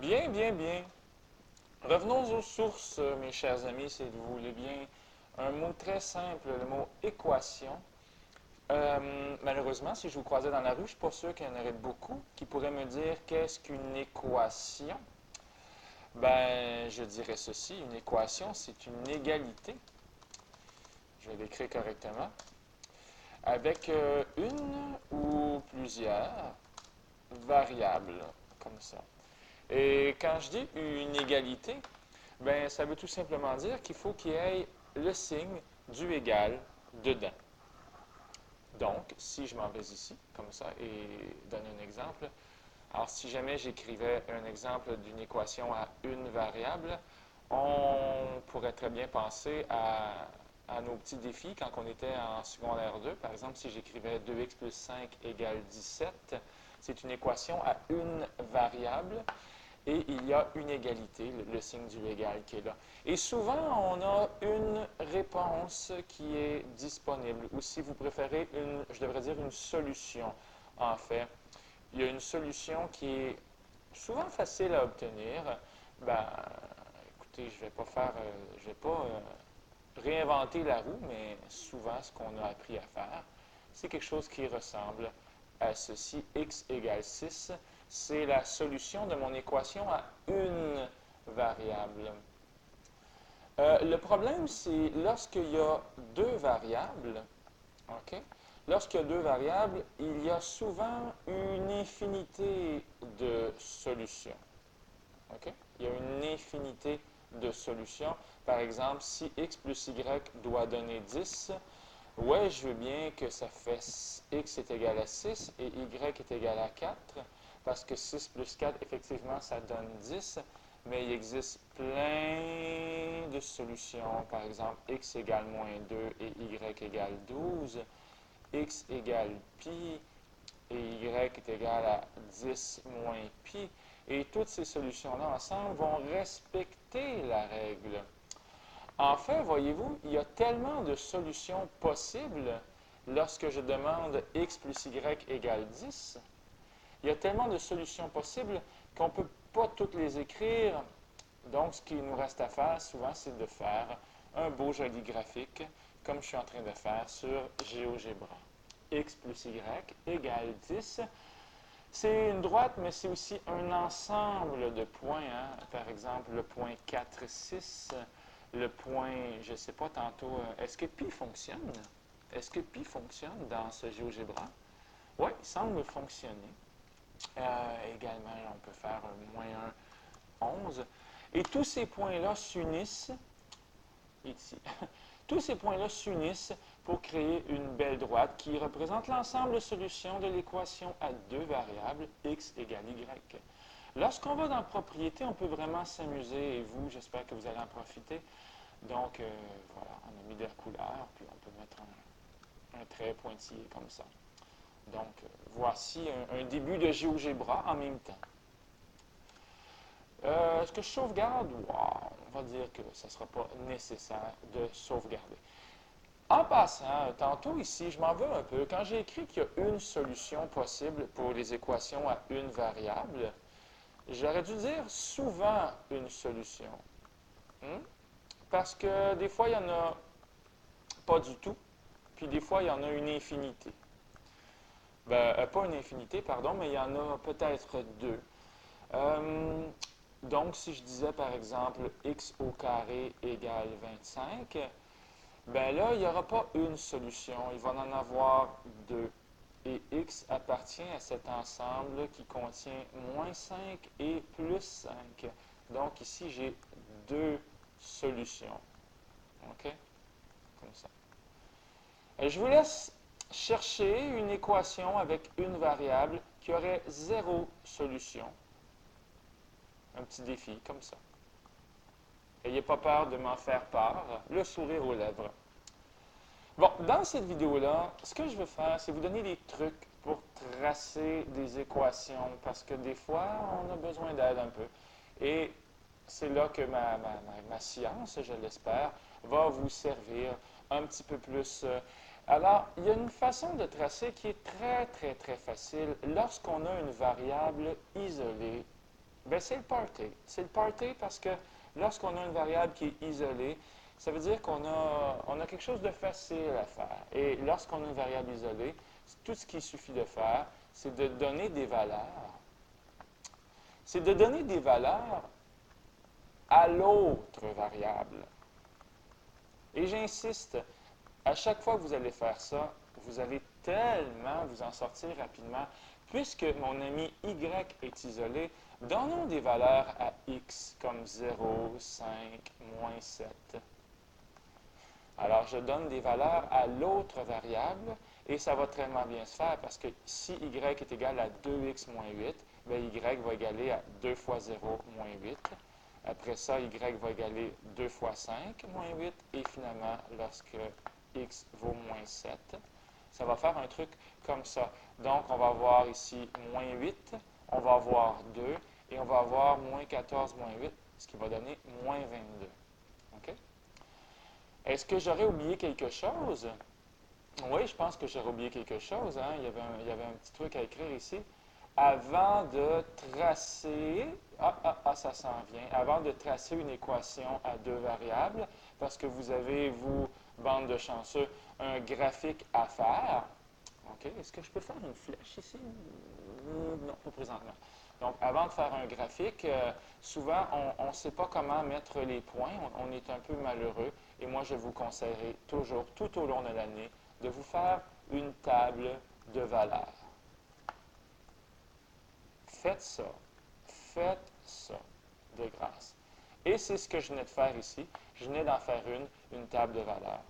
Bien, bien, bien. Revenons aux sources, mes chers amis, si vous voulez bien. Un mot très simple, le mot équation. Malheureusement, si je vous croisais dans la rue, je ne suis pas sûr qu'il y en aurait beaucoup qui pourraient me dire qu'est-ce qu'une équation. Ben, je dirais ceci, une équation, c'est une égalité, je vais l'écrire correctement, avec une ou plusieurs variables, comme ça. Et quand je dis une égalité, ben, ça veut tout simplement dire qu'il faut qu'il y ait le signe du égal dedans. Donc, si je m'en vais ici, comme ça, et donne un exemple, alors si jamais j'écrivais un exemple d'une équation à une variable, on pourrait très bien penser à nos petits défis quand on était en secondaire 2. Par exemple, si j'écrivais 2x plus 5 égale 17, c'est une équation à une variable. Et il y a une égalité, le signe du égal qui est là. Et souvent, on a une réponse qui est disponible, ou si vous préférez, je devrais dire une solution, en fait. Il y a une solution qui est souvent facile à obtenir. Ben, écoutez, je vais pas réinventer la roue, mais souvent, ce qu'on a appris à faire, c'est quelque chose qui ressemble à ceci. X égale 6, c'est la solution de mon équation à une variable. Le problème, c'est lorsqu'il y a deux variables, OK? Lorsqu'il y a deux variables, il y a souvent une infinité de solutions. OK? Il y a une infinité de solutions. Par exemple, si x plus y doit donner 10, ouais, je veux bien que ça fait x est égal à 6 et y est égal à 4, parce que 6 plus 4, effectivement, ça donne 10, mais il existe plein de solutions. Par exemple, x égale moins 2 et y égale 12, x égale pi et y est égal à 10 moins pi. Et toutes ces solutions-là ensemble vont respecter la règle. Enfin, voyez-vous, il y a tellement de solutions possibles lorsque je demande x plus y égale 10. Il y a tellement de solutions possibles qu'on ne peut pas toutes les écrire. Donc, ce qu'il nous reste à faire souvent, c'est de faire un beau joli graphique, comme je suis en train de faire sur GeoGebra. X plus y égale 10. C'est une droite, mais c'est aussi un ensemble de points. Hein? Par exemple, le point 4, 6, le point, je ne sais pas tantôt, est-ce que pi fonctionne? Est-ce que pi fonctionne dans ce GeoGebra? Oui, il semble fonctionner. Également, on peut faire moins 1, 11. Et tous ces points-là s'unissent, ici, tous ces points-là s'unissent pour créer une belle droite qui représente l'ensemble de solutions de l'équation à deux variables, x égale y. Lorsqu'on va dans propriété, on peut vraiment s'amuser, et vous, j'espère que vous allez en profiter. Donc, voilà, on a mis de la couleur, puis on peut mettre un trait pointillé comme ça. Donc, voici un début de GeoGebra en même temps. Est-ce que je sauvegarde? Wow, on va dire que ça ne sera pas nécessaire de sauvegarder. En passant, tantôt ici, je m'en veux un peu. Quand j'ai écrit qu'il y a une solution possible pour les équations à une variable, j'aurais dû dire souvent une solution. Parce que des fois, il n'y en a pas du tout, puis des fois, il y en a une infinité. Ben, pas une infinité, pardon, mais il y en a peut-être deux. Donc, si je disais par exemple x au carré égale 25, ben là, il n'y aura pas une solution, il va en avoir deux. Et x appartient à cet ensemble qui contient moins 5 et plus 5. Donc ici, j'ai deux solutions. OK? Comme ça. Je vous laisse chercher une équation avec une variable qui aurait zéro solution. Un petit défi, comme ça. N'ayez pas peur de m'en faire part, le sourire aux lèvres. Bon, dans cette vidéo-là, ce que je veux faire, c'est vous donner des trucs pour tracer des équations, parce que des fois, on a besoin d'aide un peu. Et c'est là que ma science, je l'espère, va vous servir un petit peu plus. Alors, il y a une façon de tracer qui est très, très, très facile lorsqu'on a une variable isolée Bien, c'est le party. C'est le party parce que lorsqu'on a une variable qui est isolée, ça veut dire qu'on a quelque chose de facile à faire. Et lorsqu'on a une variable isolée, tout ce qu'il suffit de faire, c'est de donner des valeurs. C'est de donner des valeurs à l'autre variable. Et j'insiste, à chaque fois que vous allez faire ça, vous allez tellement vous en sortir rapidement. Puisque mon ami y est isolé, donnons des valeurs à x comme 0, 5, moins 7. Alors, je donne des valeurs à l'autre variable et ça va très bien se faire parce que si y est égal à 2x moins 8, bien, y va égaler à 2 fois 0 moins 8. Après ça, y va égaler 2 fois 5 moins 8. Et finalement, lorsque x vaut moins 7, ça va faire un truc comme ça. Donc, on va avoir ici moins 8, on va avoir 2 et on va avoir moins 14 moins 8, ce qui va donner moins 22. OK? Est-ce que j'aurais oublié quelque chose? Oui, je pense que j'aurais oublié quelque chose. Hein? Il y avait un petit truc à écrire ici. Avant de tracer, ça s'en vient, avant de tracer une équation à deux variables, parce que vous avez, vous, bande de chanceux, un graphique à faire. OK, est-ce que je peux faire une flèche ici? Non, pas présentement. Donc, avant de faire un graphique, souvent, on ne sait pas comment mettre les points. On est un peu malheureux. Et moi, je vous conseillerais toujours, tout au long de l'année, de vous faire une table de valeurs. Faites ça. Faites ça, de grâce. Et c'est ce que je venais de faire ici. Je venais d'en faire une table de valeurs.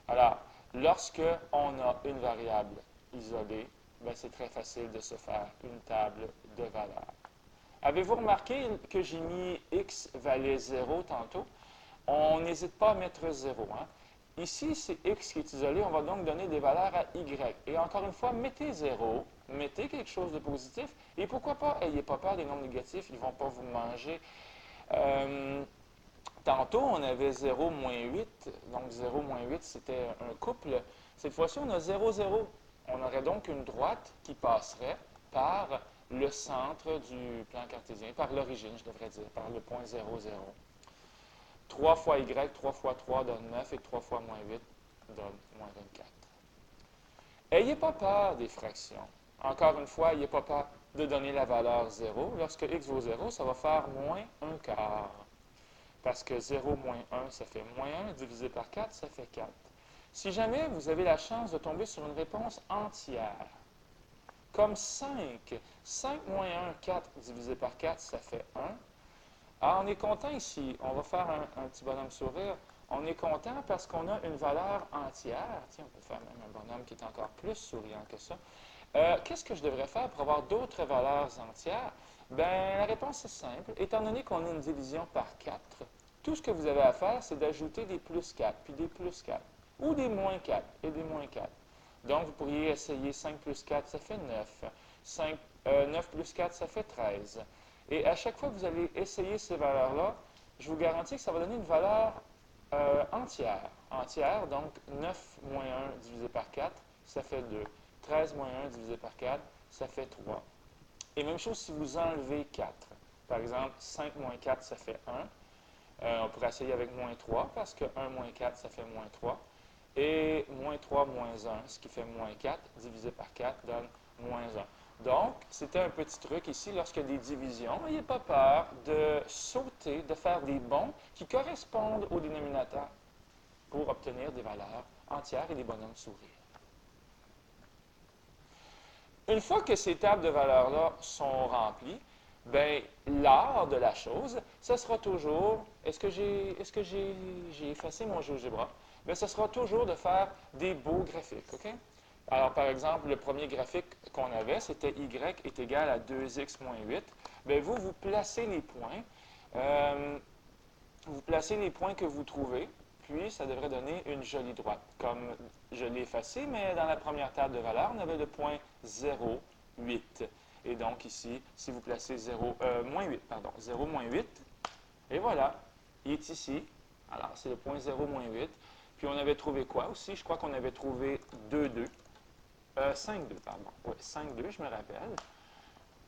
Alors, lorsque on a une variable isolée, ben c'est très facile de se faire une table de valeurs. Avez-vous remarqué que j'ai mis x valait 0 tantôt? On n'hésite pas à mettre 0. Hein? Ici, c'est x qui est isolé. On va donc donner des valeurs à y. Et encore une fois, mettez 0, mettez quelque chose de positif. Et pourquoi pas, n'ayez pas peur des nombres négatifs, ils ne vont pas vous manger. Tantôt, on avait 0, moins 8. Donc, 0, moins 8, c'était un couple. Cette fois-ci, on a 0, 0. On aurait donc une droite qui passerait par le centre du plan cartésien, par l'origine, je devrais dire, par le point 0, 0. 3 fois y, 3 fois 3 donne 9 et 3 fois moins 8 donne moins 24. Ayez pas peur des fractions. Encore une fois, n'ayez pas peur de donner la valeur 0. Lorsque x vaut 0, ça va faire moins 1 quart. Parce que 0 moins 1, ça fait moins 1, divisé par 4, ça fait 4. Si jamais vous avez la chance de tomber sur une réponse entière, comme 5, 5 moins 1, 4, divisé par 4, ça fait 1. Alors, on est content ici. On va faire un petit bonhomme sourire. On est content parce qu'on a une valeur entière. Tiens, on peut faire même un bonhomme qui est encore plus souriant que ça. Qu'est-ce que je devrais faire pour avoir d'autres valeurs entières? Bien, la réponse est simple. Étant donné qu'on a une division par 4, tout ce que vous avez à faire, c'est d'ajouter des plus 4, puis des plus 4, ou des moins 4 et des moins 4. Donc, vous pourriez essayer 5 plus 4, ça fait 9. 9 plus 4, ça fait 13. Et à chaque fois que vous allez essayer ces valeurs-là, je vous garantis que ça va donner une valeur entière. Entière, donc 9 moins 1 divisé par 4, ça fait 2. 13 moins 1 divisé par 4, ça fait 3. Et même chose si vous enlevez 4. Par exemple, 5 moins 4, ça fait 1. On pourrait essayer avec moins 3 parce que 1 moins 4, ça fait moins 3. Et moins 3 moins 1, ce qui fait moins 4, divisé par 4 donne moins 1. Donc, c'était un petit truc ici, lorsqu'il y a des divisions, n'ayez pas peur de sauter, de faire des bonds qui correspondent au dénominateur pour obtenir des valeurs entières et des bonhommes sourires. Une fois que ces tables de valeurs-là sont remplies, bien, l'art de la chose, ce sera toujours, est-ce que j'ai effacé mon GeoGebra? Bien, ce sera toujours de faire des beaux graphiques, OK? Alors, par exemple, le premier graphique qu'on avait, c'était y est égal à 2x moins 8. Bien, vous placez les points. Vous placez les points que vous trouvez, puis ça devrait donner une jolie droite. Comme je l'ai effacé, mais dans la première table de valeurs, on avait le point 0, 8. Et donc ici, si vous placez 0, moins 8, pardon, 0, moins 8, et voilà, il est ici. Alors, c'est le point 0, moins 8. Puis on avait trouvé quoi aussi? Je crois qu'on avait trouvé 2, 2. 5, 2, pardon. Oui, 5, 2, je me rappelle.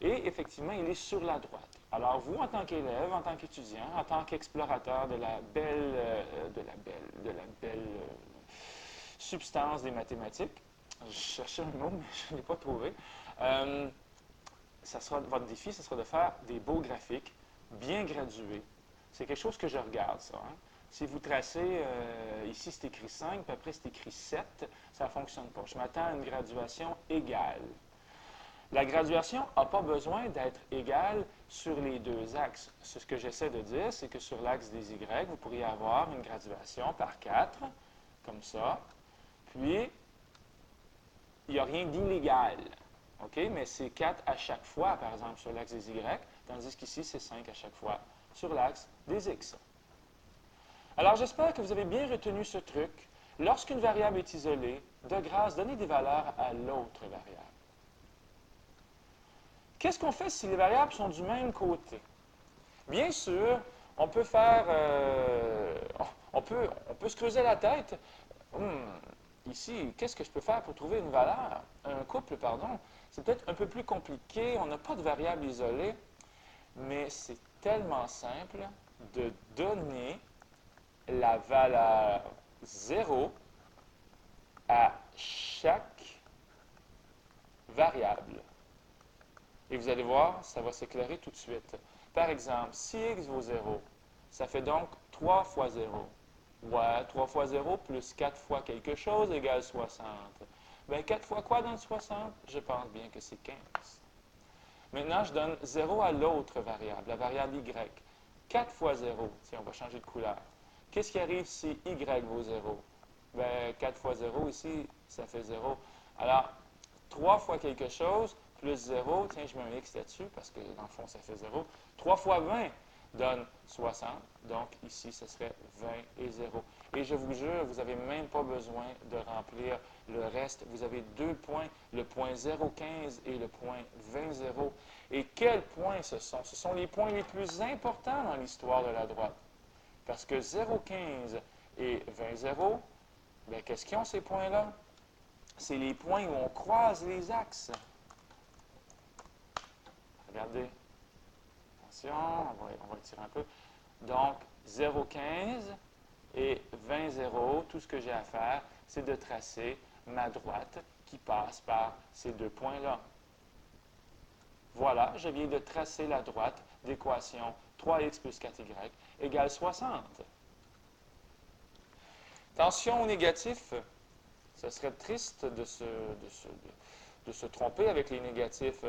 Et effectivement, il est sur la droite. Alors, vous, en tant qu'élève, en tant qu'étudiant, en tant qu'explorateur de la belle, substance des mathématiques, je cherchais un mot, mais je ne l'ai pas trouvé, votre défi, ce sera de faire des beaux graphiques, bien gradués. C'est quelque chose que je regarde, ça. Hein. Si vous tracez, ici c'est écrit 5, puis après c'est écrit 7, ça ne fonctionne pas. Je m'attends à une graduation égale. La graduation n'a pas besoin d'être égale sur les deux axes. Ce que j'essaie de dire, c'est que sur l'axe des Y, vous pourriez avoir une graduation par 4, comme ça. Puis, il n'y a rien d'illégal. OK? Mais c'est 4 à chaque fois, par exemple, sur l'axe des Y, tandis qu'ici, c'est 5 à chaque fois sur l'axe des X. Alors, j'espère que vous avez bien retenu ce truc. Lorsqu'une variable est isolée, de grâce, donnez des valeurs à l'autre variable. Qu'est-ce qu'on fait si les variables sont du même côté? Bien sûr, on peut faire, on peut se creuser la tête. Ici, qu'est-ce que je peux faire pour trouver une valeur? Un couple, pardon. C'est peut-être un peu plus compliqué. On n'a pas de variable isolée, mais c'est tellement simple de donner la valeur 0 à chaque variable. Et vous allez voir, ça va s'éclairer tout de suite. Par exemple, si x vaut 0, ça fait donc 3 fois 0. Ouais, 3 fois 0 plus 4 fois quelque chose égale 60. Bien, 4 fois quoi dans le 60? Je pense bien que c'est 15. Maintenant, je donne 0 à l'autre variable, la variable y. 4 fois 0, tiens, on va changer de couleur. Qu'est-ce qui arrive si y vaut 0? Bien, 4 fois 0 ici, ça fait 0. Alors, 3 fois quelque chose, plus 0, tiens, je mets un x là-dessus parce que dans le fond, ça fait 0. 3 fois 20 donne 60, donc ici, ce serait 20 et 0. Et je vous jure, vous n'avez même pas besoin de remplir le reste. Vous avez deux points, le point 0,15 et le point 20,0. Et quels points ce sont? Ce sont les points les plus importants dans l'histoire de la droite. Parce que 0,15 et 20,0, bien, qu'est-ce qu'ils ont ces points-là? C'est les points où on croise les axes. Regardez. Attention, on va étirer un peu. Donc, 0,15 et 20,0, tout ce que j'ai à faire, c'est de tracer ma droite qui passe par ces deux points-là. Voilà, je viens de tracer la droite d'équation 3x plus 4y égale 60. Tension au négatif, ce serait triste de se tromper avec les négatifs.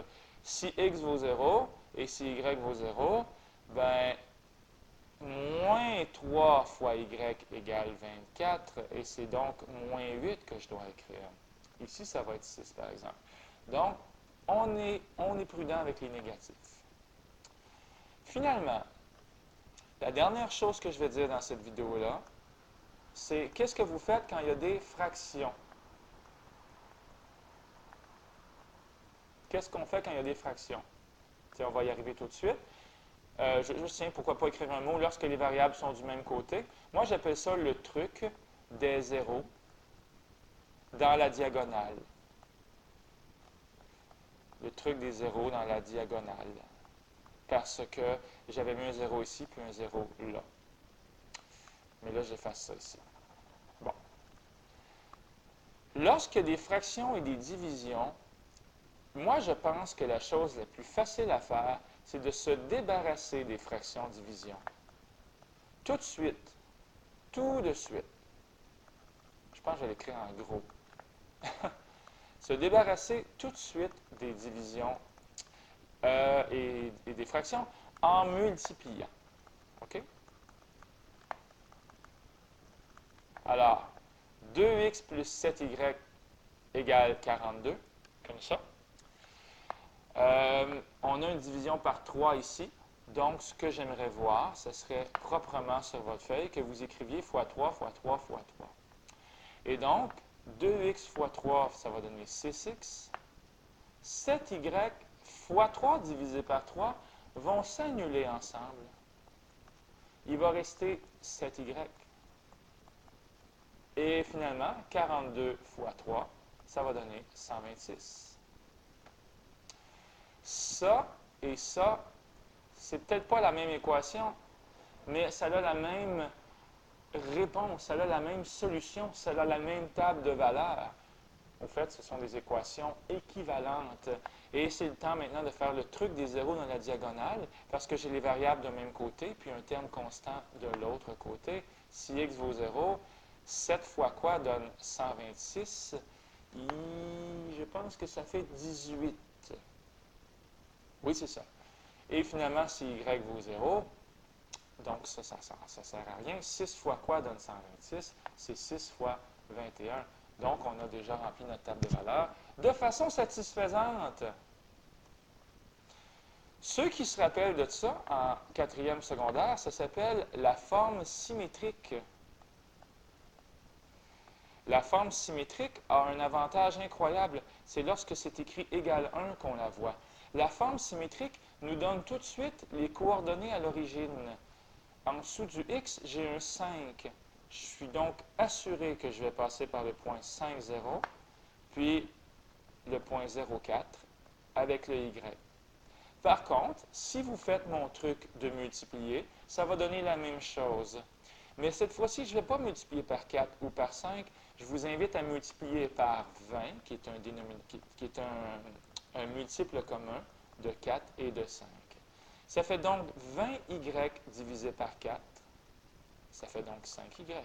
Si x vaut 0 et si y vaut 0, ben, moins 3 fois y égale 24, et c'est donc moins 8 que je dois écrire. Ici, ça va être 6, par exemple. Donc, on est prudent avec les négatifs. Finalement, la dernière chose que je vais dire dans cette vidéo-là, c'est qu'est-ce que vous faites quand il y a des fractions? Qu'est-ce qu'on fait quand il y a des fractions? Tiens, on va y arriver tout de suite. Tiens, pourquoi pas écrire un mot lorsque les variables sont du même côté. Moi, j'appelle ça le truc des zéros dans la diagonale. Le truc des zéros dans la diagonale. Parce que j'avais mis un 0 ici, puis un 0 là. Mais là, j'efface ça ici. Bon. Lorsqu'il y a des fractions et des divisions, moi, je pense que la chose la plus facile à faire, c'est de se débarrasser des fractions-divisions. Tout de suite. Tout de suite. Je pense que je vais l'écrire en gros. Se débarrasser tout de suite des divisions et des fractions en multipliant. OK? Alors, 2x plus 7y égale 42, comme ça. On a une division par 3 ici. Donc, ce que j'aimerais voir, ce serait proprement sur votre feuille que vous écriviez fois 3 fois 3 fois 3. Et donc, 2x fois 3, ça va donner 6x. 7y fois 3 divisé par 3 vont s'annuler ensemble. Il va rester 7y. Et finalement, 42 fois 3, ça va donner 126. ça et ça, c'est peut-être pas la même équation, mais ça a la même réponse, ça a la même solution, ça a la même table de valeurs. Au fait, ce sont des équations équivalentes. Et c'est le temps maintenant de faire le truc des zéros dans la diagonale, parce que j'ai les variables d'un même côté, puis un terme constant de l'autre côté. Si x vaut 0, 7 fois quoi donne 126? Je pense que ça fait 18. Oui, c'est ça. Et finalement, si y vaut 0, donc ça ne sert à rien. 6 fois quoi donne 126? C'est 6 fois 21. Donc, on a déjà rempli notre table de valeurs de façon satisfaisante. Ceux qui se rappellent de ça en quatrième secondaire, ça s'appelle la forme symétrique. La forme symétrique a un avantage incroyable. C'est lorsque c'est écrit égal 1 qu'on la voit. La forme symétrique nous donne tout de suite les coordonnées à l'origine. En dessous du x, j'ai un 5. Je suis donc assuré que je vais passer par le point 5, 0, puis le point 0,4 avec le y. Par contre, si vous faites mon truc de multiplier, ça va donner la même chose. Mais cette fois-ci, je ne vais pas multiplier par 4 ou par 5. Je vous invite à multiplier par 20, qui est un multiple commun de 4 et de 5. Ça fait donc 20y divisé par 4. Ça fait donc 5y.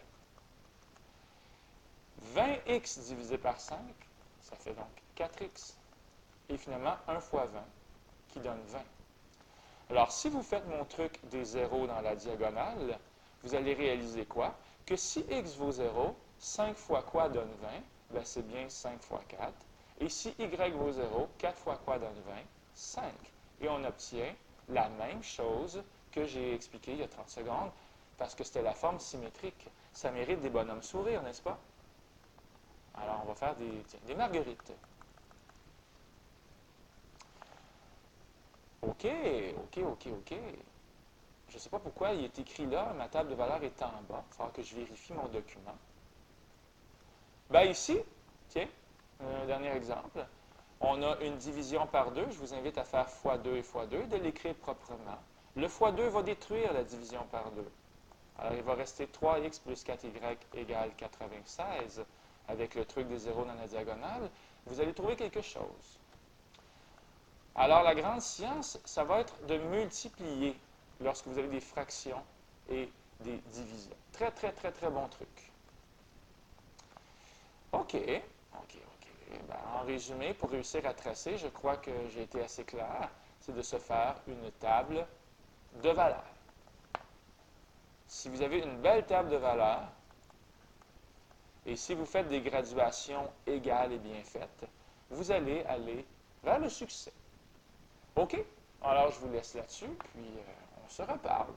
20x divisé par 5, ça fait donc 4x. Et finalement, 1 fois 20, qui donne 20. Alors, si vous faites mon truc des zéros dans la diagonale, vous allez réaliser quoi? Que si x vaut 0, 5 fois quoi donne 20? Ben, c'est bien 5 fois 4. Et si y vaut 0, 4 fois quoi donne 20? 5. Et on obtient la même chose que j'ai expliqué il y a 30 secondes, parce que c'était la forme symétrique. Ça mérite des bonhommes sourires, n'est-ce pas? Alors, on va faire des marguerites. OK. Je ne sais pas pourquoi il est écrit là, ma table de valeurs est en bas. Il va falloir que je vérifie mon document. Ben ici, tiens, un dernier exemple. On a une division par 2. Je vous invite à faire x2 et x2, de l'écrire proprement. Le x2 va détruire la division par 2. Alors, il va rester 3x plus 4y égale 96. Avec le truc des zéros dans la diagonale, vous allez trouver quelque chose. Alors, la grande science, ça va être de multiplier lorsque vous avez des fractions et des divisions. Très, très, très, très bon truc. OK. Ben, en résumé, pour réussir à tracer, je crois que j'ai été assez clair, c'est de se faire une table de valeurs. Si vous avez une belle table de valeurs, et si vous faites des graduations égales et bien faites, vous allez aller vers le succès. OK? Alors, je vous laisse là-dessus, puis on se reparle.